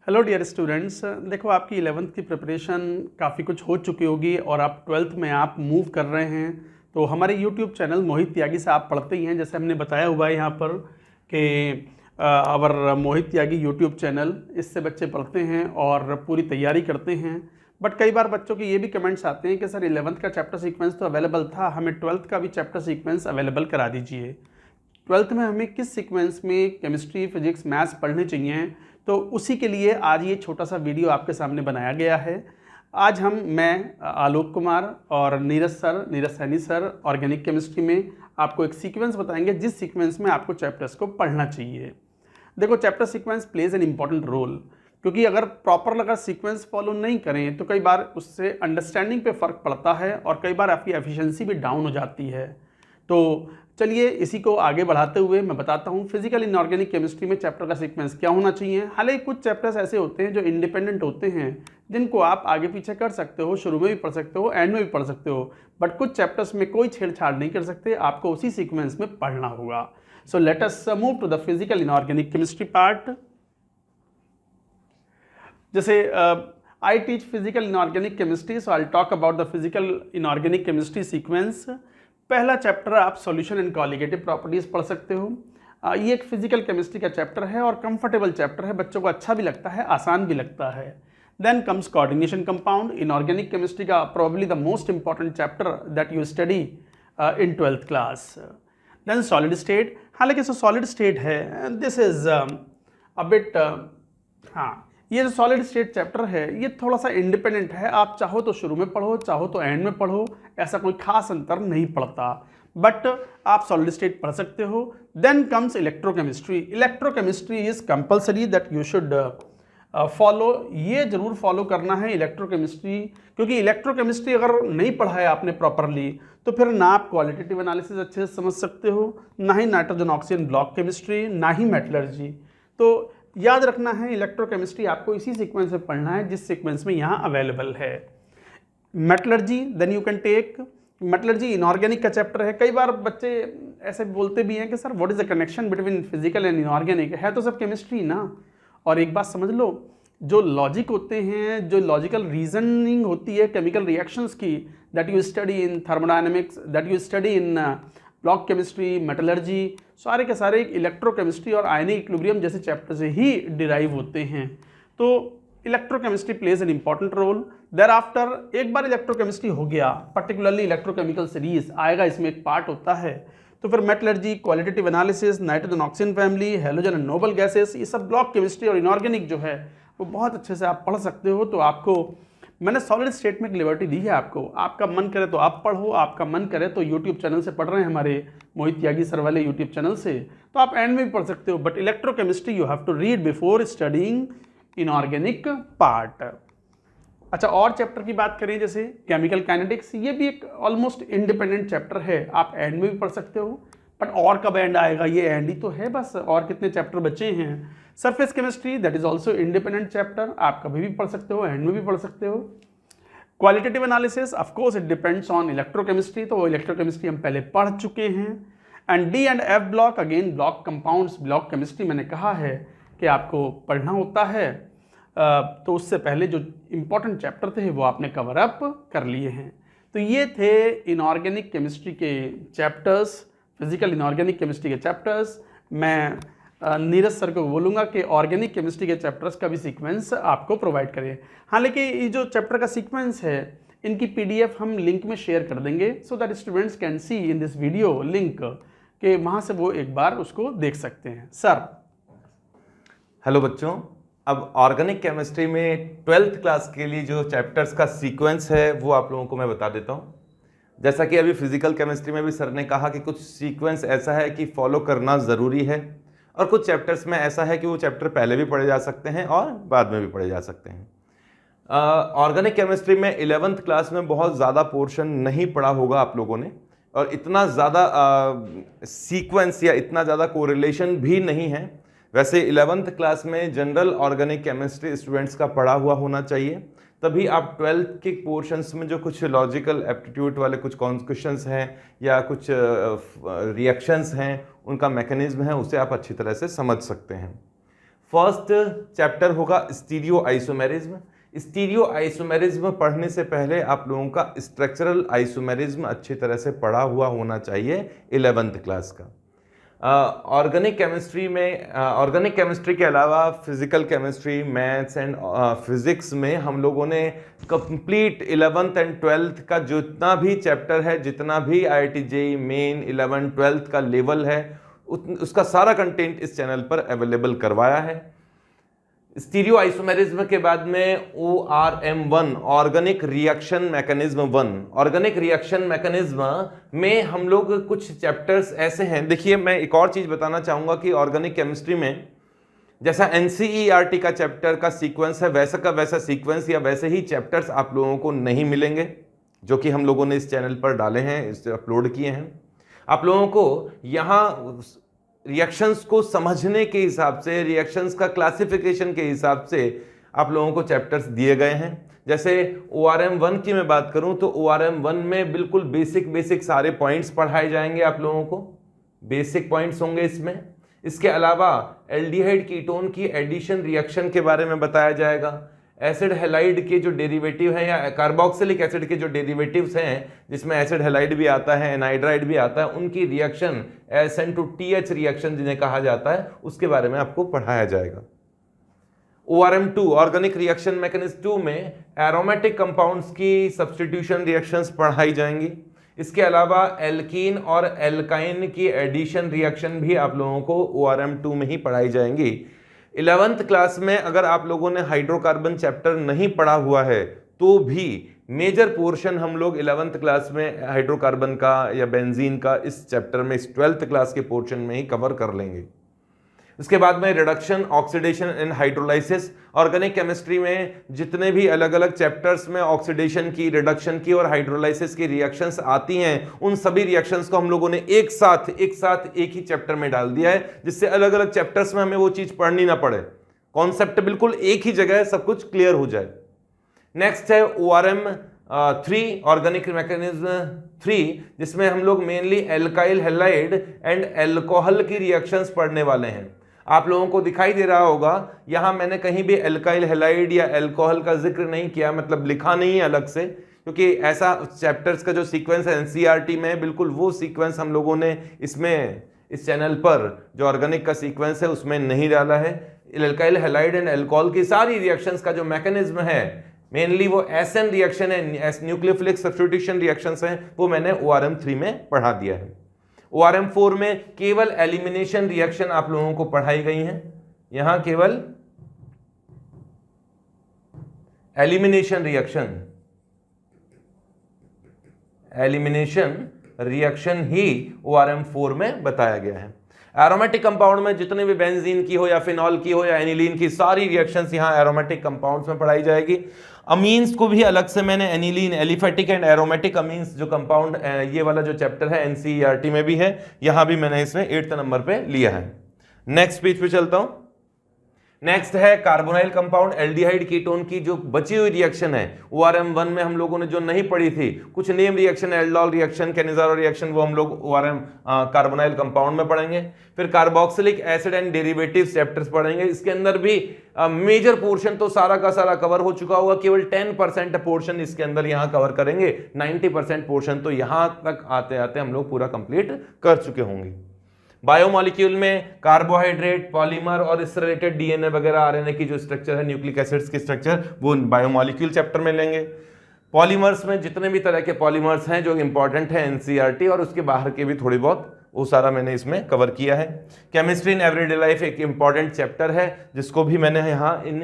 Hello dear students, देखो आपकी 11th की प्रिपरेशन काफ़ी कुछ हो चुकी होगी और आप 12th में आप मूव कर रहे हैं। तो हमारे यूट्यूब चैनल मोहित त्यागी से आप पढ़ते ही हैं, जैसे हमने बताया हुआ है यहाँ पर कि our Mohit Tyagi YouTube channel, इससे बच्चे पढ़ते हैं और पूरी तैयारी करते हैं। बट कई बार बच्चों के ये भी कमेंट्स आते हैं कि सर 11th का चैप्टर सीक्वेंस तो अवेलेबल था, हमें 12th का भी चैप्टर सीक्वेंस अवेलेबल करा दीजिए। 12th में हमें किस सीक्वेंस में केमिस्ट्री, फिजिक्स, मैथ्स पढ़ने चाहिए, तो उसी के लिए आज ये छोटा सा वीडियो आपके सामने बनाया गया है। आज मैं आलोक कुमार और Neeraj Saini sir organic chemistry में आपको एक सीक्वेंस बताएंगे, जिस सीक्वेंस में आपको चैप्टर्स को पढ़ना चाहिए। देखो, chapter sequence plays an important role, क्योंकि अगर प्रॉपर अगर सीक्वेंस फॉलो नहीं करें तो कई बार उससे अंडरस्टैंडिंग पे फ़र्क पड़ता है और कई बार आपकी एफिशिएंसी भी डाउन हो जाती है। तो चलिए इसी को आगे बढ़ाते हुए मैं बताता हूँ फिजिकल इनऑर्गेनिक केमिस्ट्री में चैप्टर का सीक्वेंस क्या होना चाहिए। हालांकि कुछ चैप्टर्स ऐसे होते हैं जो इंडिपेंडेंट होते हैं, जिनको आप आगे पीछे कर सकते हो, शुरू में भी पढ़ सकते हो, एंड में भी पढ़ सकते हो, बट कुछ चैप्टर्स में कोई छेड़छाड़ नहीं कर सकते, आपको उसी सीक्वेंस में पढ़ना होगा। So let us move to the physical inorganic chemistry part. जैसे I teach physical inorganic chemistry, so I'll talk about the physical inorganic chemistry sequence। पहला चैप्टर आप सॉल्यूशन एंड कॉलिगेटिव प्रॉपर्टीज पढ़ सकते हो। ये एक फिजिकल केमिस्ट्री का chapter है और कंफर्टेबल चैप्टर है, बच्चों को अच्छा भी लगता है, आसान भी लगता है। Then comes coordination compound, inorganic chemistry का probably the most important chapter that you study in 12th class. Then solid state, हालांकि सॉलिड स्टेट है, दिस इज अ बिट ये जो सॉलिड स्टेट चैप्टर है ये थोड़ा सा इंडिपेंडेंट है, आप चाहो तो शुरू में पढ़ो, चाहो तो एंड में पढ़ो, ऐसा कोई खास अंतर नहीं पड़ता, बट आप सॉलिड स्टेट पढ़ सकते हो। Then comes electrochemistry. Electrochemistry is compulsory that you should follow, ये जरूर फॉलो करना है इलेक्ट्रोकेमिस्ट्री, क्योंकि इलेक्ट्रोकेमिस्ट्री अगर नहीं पढ़ा है आपने प्रॉपरली तो फिर ना आप क्वालिटेटिव एनालिसिस अच्छे से समझ सकते हो, ना ही नाइट्रोजन ऑक्सीजन ब्लॉक केमिस्ट्री, ना ही मेटलर्जी। तो याद रखना है इलेक्ट्रोकेमिस्ट्री आपको इसी सीक्वेंस में पढ़ना है जिस सीक्वेंस में यहाँ अवेलेबल है। Metallurgy, then you can take metallurgy, inorganic का चैप्टर है। कई बार बच्चे ऐसे बोलते भी हैं कि sir what is the connection between physical and inorganic, है तो सब केमिस्ट्री ना। और एक बात समझ लो, जो लॉजिक होते हैं, जो लॉजिकल रीजनिंग होती है केमिकल रिएक्शंस की, that you study in thermodynamics, that you study in block chemistry, metallurgy, सारे के सारे इलेक्ट्रोकेमिस्ट्री और आयनिक इक्विलिब्रियम जैसे चैप्टर से ही डिराइव होते हैं। तो electrochemistry plays an important role. Thereafter एक बार इलेक्ट्रोकेमिस्ट्री हो गया, पर्टिकुलरली इलेक्ट्रोकेमिकल सीरीज आएगा, इसमें एक पार्ट होता है, तो फिर metallurgy, qualitative analysis, nitrogen oxygen family, halogen and noble gases, ये सब ब्लॉक केमिस्ट्री और इनऑर्गेनिक जो है वो बहुत अच्छे से आप पढ़ सकते हो। तो आपको मैंने सॉलिड स्टेट में एक लिबर्टी दी है, आपको आपका मन करे तो आप पढ़ो, आपका मन करे तो यूट्यूब चैनल से पढ़ रहे हैं हमारे मोहित त्यागी सर वाले यूट्यूब चैनल से, तो आप एंड में भी पढ़ सकते हो, but electrochemistry you have to read before studying inorganic part. अच्छा, और चैप्टर की बात करें जैसे केमिकल काइनेटिक्स, ये भी एक ऑलमोस्ट इंडिपेंडेंट चैप्टर है, आप एंड में भी पढ़ सकते हो, बट और कब एंड आएगा, ये एंड ही तो है बस, और कितने चैप्टर बचे हैं। Surface chemistry, that is also independent chapter, आप कभी भी पढ़ सकते हो, एंड में भी पढ़ सकते हो। Qualitative analysis, of course it depends on electrochemistry, तो वो इलेक्ट्रोकेमिस्ट्री हम पहले पढ़ चुके हैं। And D and F block, again block compounds, block chemistry मैंने कहा है कि आपको पढ़ना होता है, तो उससे पहले जो इंपॉर्टेंट चैप्टर थे वो आपने कवर अप कर लिए हैं। तो ये थे इनऑर्गेनिक केमिस्ट्री के चैप्टर्स, फिजिकल इनऑर्गेनिक केमिस्ट्री के चैप्टर्स। मैं नीरज सर को बोलूँगा कि ऑर्गेनिक केमिस्ट्री के चैप्टर्स का भी सीक्वेंस आपको प्रोवाइड करें। हालांकि ये जो चैप्टर का सीक्वेंस है इनकी पीडीएफ हम लिंक में शेयर कर देंगे, so that students can see in this video link, कि वहाँ से वो एक बार उसको देख सकते हैं। सर हेलो बच्चों, अब ऑर्गेनिक केमिस्ट्री में 12th क्लास के लिए जो चैप्टर्स का सीक्वेंस है वो आप लोगों को मैं बता देता हूँ। जैसा कि अभी फिजिकल केमिस्ट्री में भी सर ने कहा कि कुछ सीक्वेंस ऐसा है कि फॉलो करना ज़रूरी है, और कुछ चैप्टर्स में ऐसा है कि वो चैप्टर पहले भी पढ़े जा सकते हैं और बाद में भी पढ़े जा सकते हैं। ऑर्गेनिक केमिस्ट्री में 11th क्लास में बहुत ज़्यादा पोर्शन नहीं पढ़ा होगा आप लोगों ने, और इतना ज़्यादा सीक्वेंस या इतना ज़्यादा कोरिलेशन भी नहीं है। वैसे 11th क्लास में जनरल ऑर्गेनिक केमिस्ट्री स्टूडेंट्स का पढ़ा हुआ होना चाहिए, तभी आप 12th के पोर्शंस में जो कुछ लॉजिकल एप्टीट्यूड वाले कुछ क्वेश्चंस हैं या कुछ रिएक्शंस हैं, उनका मैकेनिज्म है, उसे आप अच्छी तरह से समझ सकते हैं। फर्स्ट चैप्टर होगा स्टीरियो आइसोमेरिज्म। स्टीरियो आइसोमेरिज्म पढ़ने से पहले आप लोगों का स्ट्रक्चरल आइसोमेरिज्म अच्छी तरह से पढ़ा हुआ होना चाहिए 11th क्लास का। ऑर्गेनिक केमिस्ट्री में ऑर्गेनिक केमिस्ट्री के अलावा physical chemistry, maths and physics में हम लोगों ने कंप्लीट 11th एंड 12th का जितना भी चैप्टर है, जितना भी IIT JEE मेन 11 12th का लेवल है, उसका सारा कंटेंट इस चैनल पर अवेलेबल करवाया है। स्टीरियो आइसोमेरिज्म के बाद में ORM1 organic reaction mechanism 1। Organic reaction mechanism में हम लोग कुछ चैप्टर्स ऐसे हैं, देखिए मैं एक और चीज बताना चाहूंगा कि ऑर्गेनिक केमिस्ट्री में जैसा NCERT का चैप्टर का सीक्वेंस है, वैसा का वैसा सीक्वेंस या वैसे ही चैप्टर्स आप लोगों को नहीं मिलेंगे, जो कि हम लोगों ने इस चैनल पर डाले हैं, इस अपलोड किए हैं। आप लोगों को यहाँ रिएक्शंस को समझने के हिसाब से, रिएक्शंस का क्लासिफिकेशन के हिसाब से आप लोगों को चैप्टर्स दिए गए हैं। जैसे ORM1 की मैं बात करूं तो ORM1 में बिल्कुल बेसिक सारे पॉइंट्स पढ़ाए जाएंगे आप लोगों को, बेसिक पॉइंट्स होंगे इसमें। इसके अलावा एल्डिहाइड कीटोन की एडिशन रिएक्शन के बारे में बताया जाएगा। एसिड हैलाइड के जो डेरिवेटिव हैं या कार्बोक्सिलिक एसिड के जो डेरिवेटिव्स हैं, जिसमें एसिड हैलाइड भी आता है, एनाइड्राइड भी आता है, उनकी reaction SN to TH reaction जिन्हें कहा जाता है, उसके बारे में आपको पढ़ाया जाएगा। ORM2 ऑर्गेनिक रिएक्शन मैकेनिज्म 2 में एरोमेटिक कंपाउंड्स की सब्स्टिट्यूशन रिएक्शंस पढ़ाई जाएंगी। इसके अलावा एल्कीन और एल्काइन की एडिशन रिएक्शन भी आप लोगों को ORM2 में ही पढ़ाई जाएंगी। 11th क्लास में अगर आप लोगों ने हाइड्रोकार्बन चैप्टर नहीं पढ़ा हुआ है तो भी मेजर पोर्शन हम लोग 11th क्लास में हाइड्रोकार्बन का या बेंजीन का इस चैप्टर में, इस 12th क्लास के पोर्शन में ही कवर कर लेंगे। इसके बाद में reduction, oxidation and hydrolysis. Organic chemistry में जितने भी अलग अलग चैप्टर्स में ऑक्सीडेशन की, रिडक्शन की और हाइड्रोलाइसिस की रिएक्शंस आती हैं, उन सभी रिएक्शंस को हम लोगों ने एक साथ एक ही चैप्टर में डाल दिया है, जिससे अलग अलग चैप्टर्स में हमें वो चीज पढ़नी ना पड़े, कॉन्सेप्ट बिल्कुल एक ही जगह सब कुछ क्लियर हो जाए। नेक्स्ट है ORM3 ऑर्गेनिक मैकेनिज्म 3, जिसमें हम लोग mainly alkyl halide and alcohol की रिएक्शंस पढ़ने वाले हैं। आप लोगों को दिखाई दे रहा होगा यहां मैंने कहीं भी एल्काइल हैलाइड या एल्कोहल का जिक्र नहीं किया, मतलब लिखा नहीं है अलग से, क्योंकि ऐसा चैप्टर्स का जो सीक्वेंस है NCERT में, बिल्कुल वो सीक्वेंस हम लोगों ने इसमें इस चैनल पर जो ऑर्गेनिक का सीक्वेंस है उसमें नहीं डाला है। एल्काइल हैलाइड एंड एल्कोहल की सारी रिएक्शंस का जो मैकेनिज्म है, मेनली वो SN रिएक्शन है, न्यूक्लियोफिलिक सब्स्टिट्यूशन रिएक्शंस हैं, वो मैंने ORM3 में पढ़ा दिया है। ORM4 में केवल एलिमिनेशन रिएक्शन आप लोगों को पढ़ाई गई हैं। यहां केवल एलिमिनेशन रिएक्शन ही ORM4 में बताया गया है। एरोमेटिक कंपाउंड में जितने भी बेंजीन की हो या फिनॉल की हो या एनिलीन की, सारी रिएक्शंस यहां एरोमेटिक कंपाउंड्स में पढ़ाई जाएगी। अमीन्स को भी अलग से मैंने aniline, aliphatic and aromatic amines जो कंपाउंड, ये वाला जो चैप्टर है NCERT में भी है, यहां भी मैंने इसमें 8th नंबर पे लिया है। नेक्स्ट पेज पे चलता हूं। नेक्स्ट है कार्बोनाइल कंपाउंड, एल्डिहाइड कीटोन की जो बची हुई रिएक्शन है, ORM1 में हम लोगों ने जो नहीं पढ़ी थी, कुछ name reaction, aldol reaction, Cannizzaro reaction, वो हम लोग ORM कार्बोनाइल कंपाउंड में पढ़ेंगे। फिर carboxylic acid and derivatives chapters पढ़ेंगे। इसके अंदर भी मेजर पोर्शन तो सारा का सारा कवर हो चुका होगा, केवल 10% पोर्शन इसके अंदर यहाँ कवर करेंगे, 90% पोर्शन तो यहाँ तक आते आते हम लोग पूरा कंप्लीट कर चुके होंगे। बायोमॉलिक्यूल में कार्बोहाइड्रेट, पॉलीमर और इससे रिलेटेड DNA वगैरह RNA की जो स्ट्रक्चर है, न्यूक्लिक एसिड्स की स्ट्रक्चर, वो बायोमॉलिक्यूल चैप्टर में लेंगे। पॉलीमर्स में जितने भी तरह के पॉलीमर्स हैं जो इंपॉर्टेंट है NCERT और उसके बाहर के भी थोड़ी बहुत, वो सारा मैंने इसमें कवर किया है। केमिस्ट्री इन एवरीडे लाइफ एक इंपॉर्टेंट चैप्टर है, जिसको भी मैंने यहाँ इन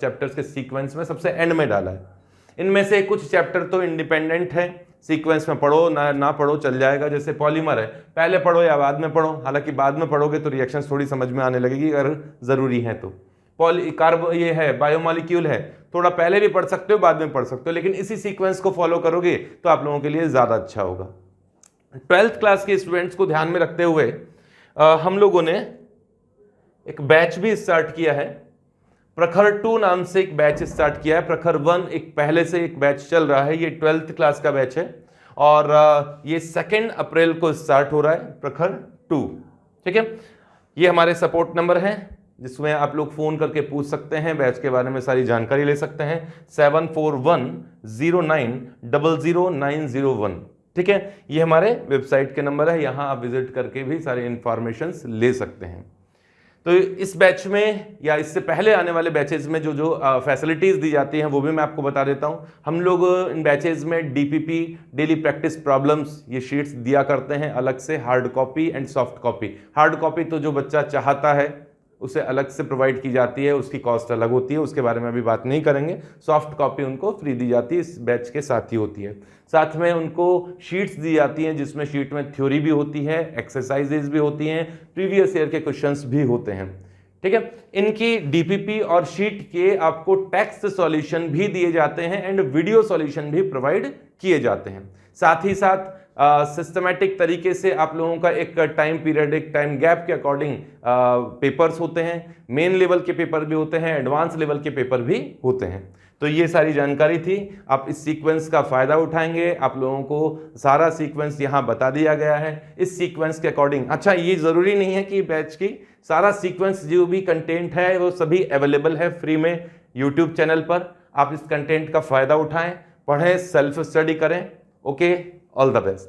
चैप्टर्स के सीक्वेंस में सबसे एंड में डाला है। इनमें से कुछ चैप्टर तो इंडिपेंडेंट है, सीक्वेंस में पढ़ो ना पढ़ो चल जाएगा। जैसे पॉलीमर है, पहले पढ़ो या बाद में पढ़ो, हालांकि बाद में पढ़ोगे तो रिएक्शंस थोड़ी समझ में आने लगेगी अगर जरूरी है तो। ये है बायोमॉलिक्यूल है, थोड़ा पहले भी पढ़ सकते हो, बाद में पढ़ सकते हो, लेकिन इसी सीक्वेंस को फॉलो करोगे तो आप लोगों के लिए ज्यादा अच्छा होगा। 12th क्लास के स्टूडेंट्स को ध्यान में रखते हुए हम लोगों ने एक बैच भी स्टार्ट किया है, प्रखर 2 नाम से एक बैच स्टार्ट किया है। प्रखर 1 एक पहले से एक बैच चल रहा है, ये 12th क्लास का बैच है और ये 2 अप्रैल को स्टार्ट हो रहा है प्रखर 2, ठीक है। ये हमारे सपोर्ट नंबर हैं, जिसमें आप लोग फ़ोन करके पूछ सकते हैं, बैच के बारे में सारी जानकारी ले सकते हैं। 7410900901। ठीक है, ये हमारे वेबसाइट के नंबर है, यहाँ आप विजिट करके भी सारे इंफॉर्मेशंस ले सकते हैं। तो इस बैच में या इससे पहले आने वाले बैचेज में जो जो फैसिलिटीज़ दी जाती हैं वो भी मैं आपको बता देता हूं। हम लोग इन बैचेज में डीपीपी, डेली प्रैक्टिस प्रॉब्लम्स, ये शीट्स दिया करते हैं अलग से, hard copy and soft copy. Hard copy तो जो बच्चा चाहता है उसे अलग से प्रोवाइड की जाती है, उसकी कॉस्ट अलग होती है, उसके बारे में अभी बात नहीं करेंगे। सॉफ्ट कॉपी उनको फ्री दी जाती है, इस बैच के साथ ही होती है। साथ में उनको शीट्स दी जाती हैं जिसमें शीट में थ्योरी भी होती है, एक्सरसाइजेज भी होती हैं, प्रीवियस ईयर के क्वेश्चंस भी होते हैं। ठीक है, इनकी डीपीपी और शीट के आपको टेक्स्ट सॉल्यूशन भी दिए जाते हैं एंड वीडियो सॉल्यूशन भी प्रोवाइड किए जाते हैं। साथ ही साथ सिस्टमैटिक तरीके से आप लोगों का एक टाइम पीरियड, एक टाइम गैप के अकॉर्डिंग पेपर्स होते हैं। मेन लेवल के पेपर भी होते हैं, एडवांस लेवल के पेपर भी होते हैं। तो ये सारी जानकारी थी, आप इस सीक्वेंस का फ़ायदा उठाएंगे। आप लोगों को सारा सीक्वेंस यहाँ बता दिया गया है। इस सीक्वेंस के अकॉर्डिंग, अच्छा ये ज़रूरी नहीं है कि बैच की सारा सीक्वेंस जो भी कंटेंट है वो सभी अवेलेबल है फ्री में यूट्यूब चैनल पर। आप इस कंटेंट का फ़ायदा उठाएं, पढ़ें, सेल्फ स्टडी करें। Okay, all the best.